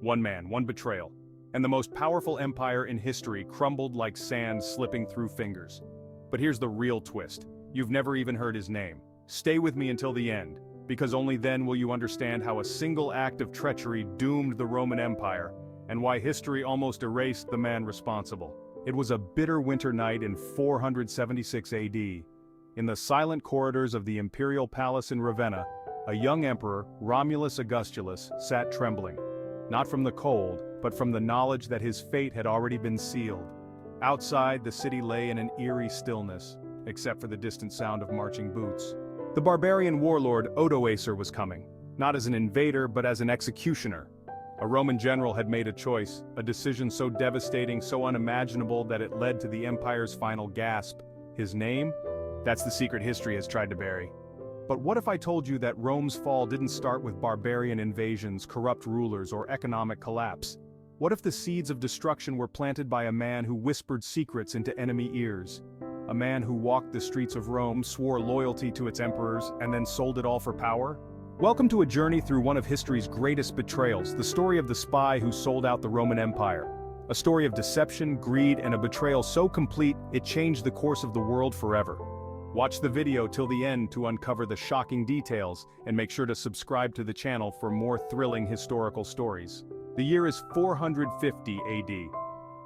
One man, one betrayal. And the most powerful empire in history crumbled like sand slipping through fingers. But here's the real twist. You've never even heard his name. Stay with me until the end, because only then will you understand how a single act of treachery doomed the Roman Empire, and why history almost erased the man responsible. It was a bitter winter night in 476 AD. In the silent corridors of the imperial palace in Ravenna, a young emperor, Romulus Augustulus, sat trembling. Not from the cold, but from the knowledge that his fate had already been sealed. Outside, the city lay in an eerie stillness, except for the distant sound of marching boots. The barbarian warlord Odoacer was coming, not as an invader but as an executioner. A Roman general had made a choice, a decision so devastating, so unimaginable that it led to the empire's final gasp. His name? That's the secret history has tried to bury. But what if I told you that Rome's fall didn't start with barbarian invasions, corrupt rulers, or economic collapse? What if the seeds of destruction were planted by a man who whispered secrets into enemy ears? A man who walked the streets of Rome, swore loyalty to its emperors, and then sold it all for power? Welcome to a journey through one of history's greatest betrayals, the story of the spy who sold out the Roman Empire. A story of deception, greed, and a betrayal so complete it changed the course of the world forever. Watch the video till the end to uncover the shocking details, and make sure to subscribe to the channel for more thrilling historical stories. The year is 450 AD.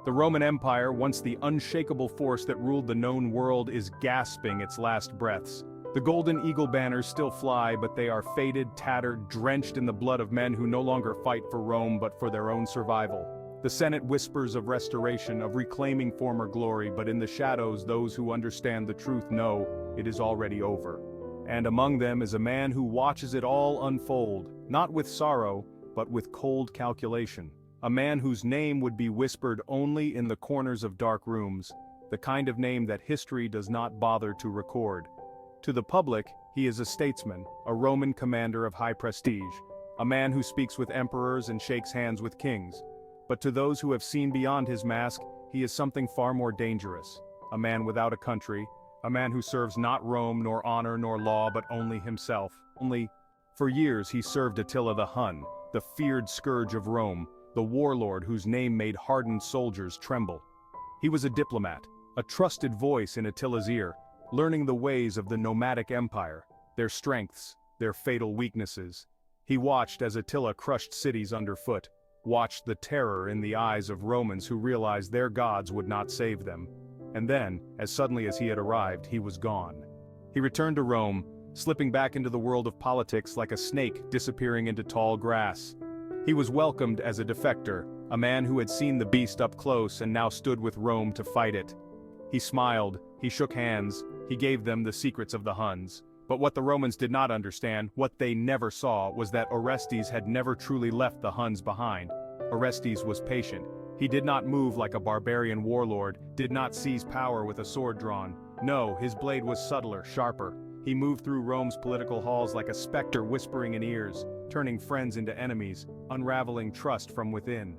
The Roman Empire, once the unshakable force that ruled the known world, is gasping its last breaths. The golden eagle banners still fly, but they are faded, tattered, drenched in the blood of men who no longer fight for Rome but for their own survival. The Senate whispers of restoration, of reclaiming former glory, but in the shadows those who understand the truth know it is already over. And among them is a man who watches it all unfold, not with sorrow, but with cold calculation. A man whose name would be whispered only in the corners of dark rooms, the kind of name that history does not bother to record. To the public, he is a statesman, a Roman commander of high prestige, a man who speaks with emperors and shakes hands with kings. But to those who have seen beyond his mask, he is something far more dangerous. A man without a country, a man who serves not Rome nor honor nor law but only himself. For years he served Attila the Hun, the feared scourge of Rome, the warlord whose name made hardened soldiers tremble. He was a diplomat, a trusted voice in Attila's ear, learning the ways of the nomadic empire, their strengths, their fatal weaknesses. He watched as Attila crushed cities underfoot, watched the terror in the eyes of Romans who realized their gods would not save them. And then, as suddenly as he had arrived, he was gone. He returned to Rome, slipping back into the world of politics like a snake disappearing into tall grass. He was welcomed as a defector, a man who had seen the beast up close and now stood with Rome to fight it. He smiled, he shook hands, he gave them the secrets of the Huns. But what the Romans did not understand, what they never saw, was that Orestes had never truly left the Huns behind. Orestes was patient. He did not move like a barbarian warlord, did not seize power with a sword drawn. No, his blade was subtler, sharper. He moved through Rome's political halls like a specter whispering in ears, turning friends into enemies, unraveling trust from within.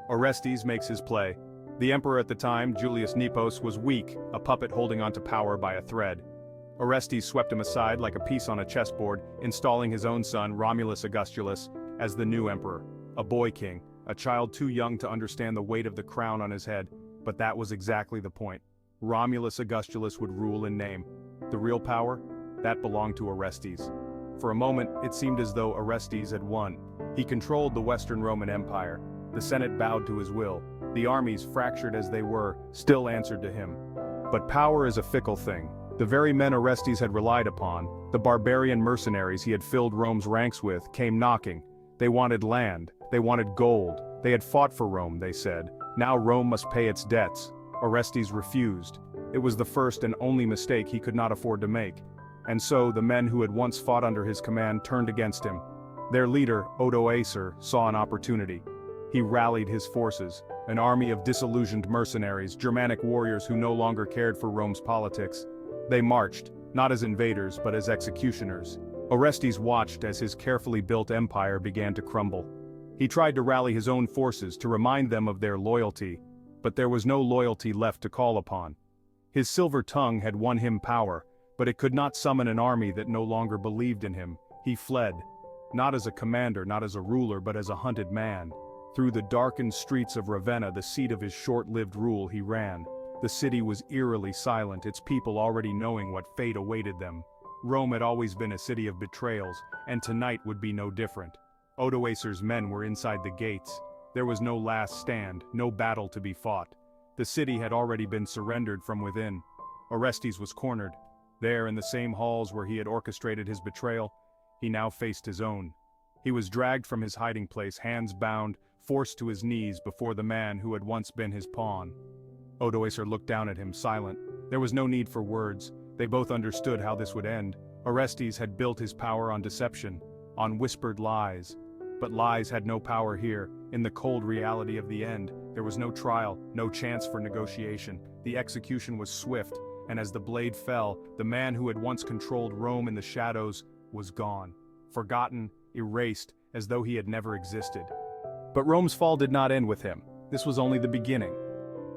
Orestes makes his play. The emperor at the time, Julius Nepos, was weak, a puppet holding onto power by a thread. Orestes swept him aside like a piece on a chessboard, installing his own son, Romulus Augustulus, as the new emperor, a boy king, a child too young to understand the weight of the crown on his head. But that was exactly the point. Romulus Augustulus would rule in name. The real power? That belonged to Orestes. For a moment, it seemed as though Orestes had won. He controlled the Western Roman Empire. The Senate bowed to his will. The armies, fractured as they were, still answered to him. But power is a fickle thing. The very men Orestes had relied upon, the barbarian mercenaries he had filled Rome's ranks with, came knocking. They wanted land, they wanted gold, they had fought for Rome, they said. Now Rome must pay its debts. Orestes refused. It was the first and only mistake he could not afford to make. And so the men who had once fought under his command turned against him. Their leader, Odoacer, saw an opportunity. He rallied his forces, an army of disillusioned mercenaries, Germanic warriors who no longer cared for Rome's politics. They marched, not as invaders but as executioners. Orestes watched as his carefully built empire began to crumble. He tried to rally his own forces to remind them of their loyalty, but there was no loyalty left to call upon. His silver tongue had won him power, but it could not summon an army that no longer believed in him. He fled, not as a commander, not as a ruler, but as a hunted man. Through the darkened streets of Ravenna, the seat of his short-lived rule, he ran. The city was eerily silent, its people already knowing what fate awaited them. Rome had always been a city of betrayals, and tonight would be no different. Odoacer's men were inside the gates. There was no last stand, no battle to be fought. The city had already been surrendered from within. Orestes was cornered. There, in the same halls where he had orchestrated his betrayal, he now faced his own. He was dragged from his hiding place, hands bound, forced to his knees before the man who had once been his pawn. Odoacer looked down at him, silent. There was no need for words. They both understood how this would end. Orestes had built his power on deception, on whispered lies. But lies had no power here. In the cold reality of the end, there was no trial, no chance for negotiation. The execution was swift, and as the blade fell, the man who had once controlled Rome in the shadows was gone. Forgotten, erased, as though he had never existed. But Rome's fall did not end with him. This was only the beginning.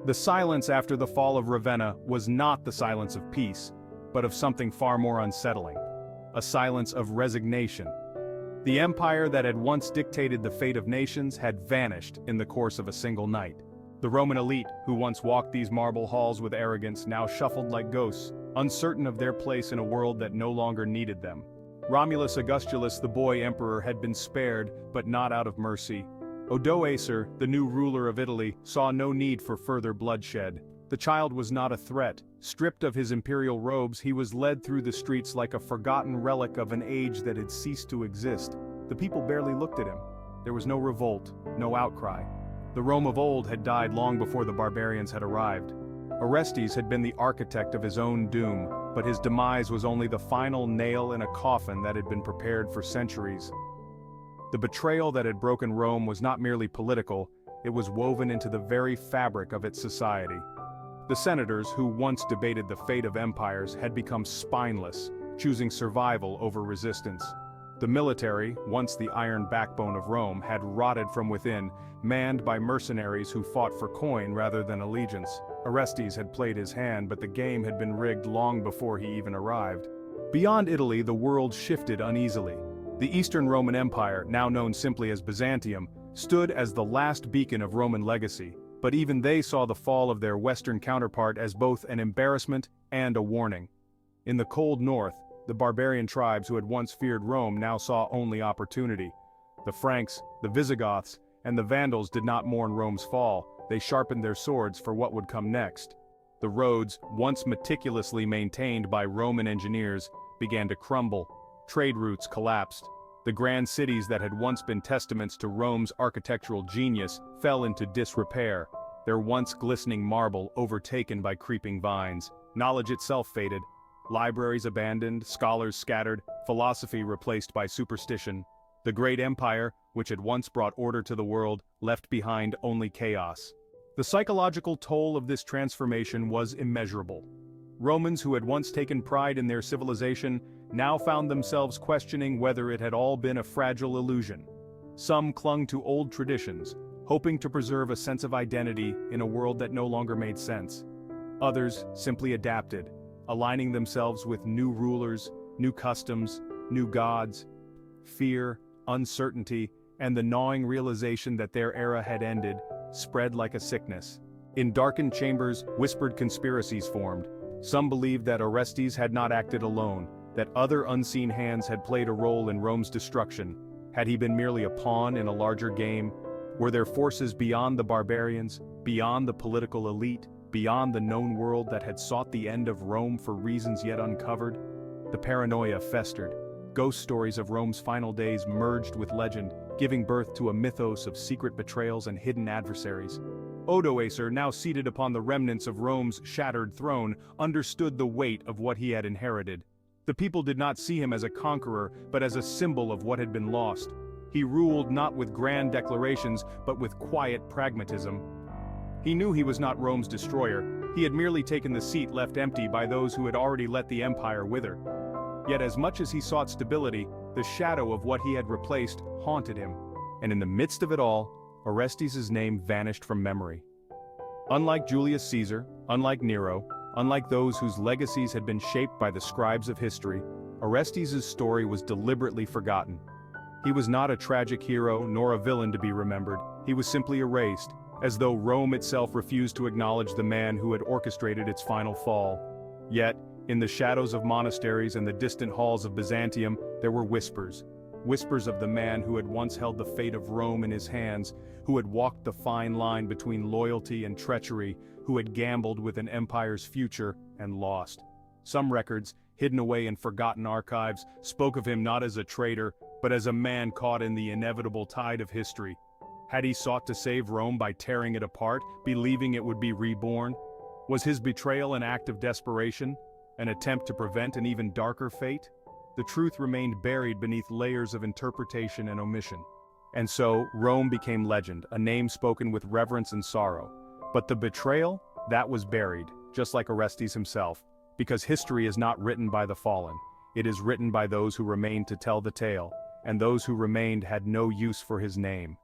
The silence after the fall of Ravenna was not the silence of peace, but of something far more unsettling. A silence of resignation. The empire that had once dictated the fate of nations had vanished in the course of a single night. The Roman elite, who once walked these marble halls with arrogance, now shuffled like ghosts, uncertain of their place in a world that no longer needed them. Romulus Augustulus, the boy emperor, had been spared, but not out of mercy. Odoacer, the new ruler of Italy, saw no need for further bloodshed. The child was not a threat. Stripped of his imperial robes, he was led through the streets like a forgotten relic of an age that had ceased to exist. The people barely looked at him. There was no revolt, no outcry. The Rome of old had died long before the barbarians had arrived. Orestes had been the architect of his own doom, but his demise was only the final nail in a coffin that had been prepared for centuries. The betrayal that had broken Rome was not merely political, it was woven into the very fabric of its society. The senators, who once debated the fate of empires, had become spineless, choosing survival over resistance. The military, once the iron backbone of Rome, had rotted from within, manned by mercenaries who fought for coin rather than allegiance. Orestes had played his hand, but the game had been rigged long before he even arrived. Beyond Italy, the world shifted uneasily. The Eastern Roman Empire, now known simply as Byzantium, stood as the last beacon of Roman legacy, but even they saw the fall of their Western counterpart as both an embarrassment and a warning. In the cold north, the barbarian tribes who had once feared Rome now saw only opportunity. The Franks, the Visigoths, and the Vandals did not mourn Rome's fall, they sharpened their swords for what would come next. The roads, once meticulously maintained by Roman engineers, began to crumble. Trade routes collapsed. The grand cities that had once been testaments to Rome's architectural genius fell into disrepair, their once glistening marble overtaken by creeping vines. Knowledge itself faded. Libraries abandoned, scholars scattered, philosophy replaced by superstition. The great empire, which had once brought order to the world, left behind only chaos. The psychological toll of this transformation was immeasurable. Romans who had once taken pride in their civilization now found themselves questioning whether it had all been a fragile illusion. Some clung to old traditions, hoping to preserve a sense of identity in a world that no longer made sense. Others simply adapted, aligning themselves with new rulers, new customs, new gods. Fear, uncertainty, and the gnawing realization that their era had ended spread like a sickness. In darkened chambers, whispered conspiracies formed. Some believed that Orestes had not acted alone, that other unseen hands had played a role in Rome's destruction. Had he been merely a pawn in a larger game? Were there forces beyond the barbarians, beyond the political elite, beyond the known world that had sought the end of Rome for reasons yet uncovered? The paranoia festered. Ghost stories of Rome's final days merged with legend, giving birth to a mythos of secret betrayals and hidden adversaries. Odoacer, now seated upon the remnants of Rome's shattered throne, understood the weight of what he had inherited. The people did not see him as a conqueror, but as a symbol of what had been lost. He ruled not with grand declarations, but with quiet pragmatism. He knew he was not Rome's destroyer. He had merely taken the seat left empty by those who had already let the empire wither. Yet as much as he sought stability, the shadow of what he had replaced haunted him. And in the midst of it all, Orestes' name vanished from memory. Unlike Julius Caesar, unlike Nero, unlike those whose legacies had been shaped by the scribes of history, Orestes' story was deliberately forgotten. He was not a tragic hero nor a villain to be remembered, he was simply erased, as though Rome itself refused to acknowledge the man who had orchestrated its final fall. Yet, in the shadows of monasteries and the distant halls of Byzantium, there were whispers. Whispers of the man who had once held the fate of Rome in his hands, who had walked the fine line between loyalty and treachery, who had gambled with an empire's future and lost. Some records, hidden away in forgotten archives, spoke of him not as a traitor, but as a man caught in the inevitable tide of history. Had he sought to save Rome by tearing it apart, believing it would be reborn? Was his betrayal an act of desperation, an attempt to prevent an even darker fate? The truth remained buried beneath layers of interpretation and omission. And so, Rome became legend, a name spoken with reverence and sorrow. But the betrayal? That was buried, just like Orestes himself, because history is not written by the fallen. It is written by those who remained to tell the tale, and those who remained had no use for his name.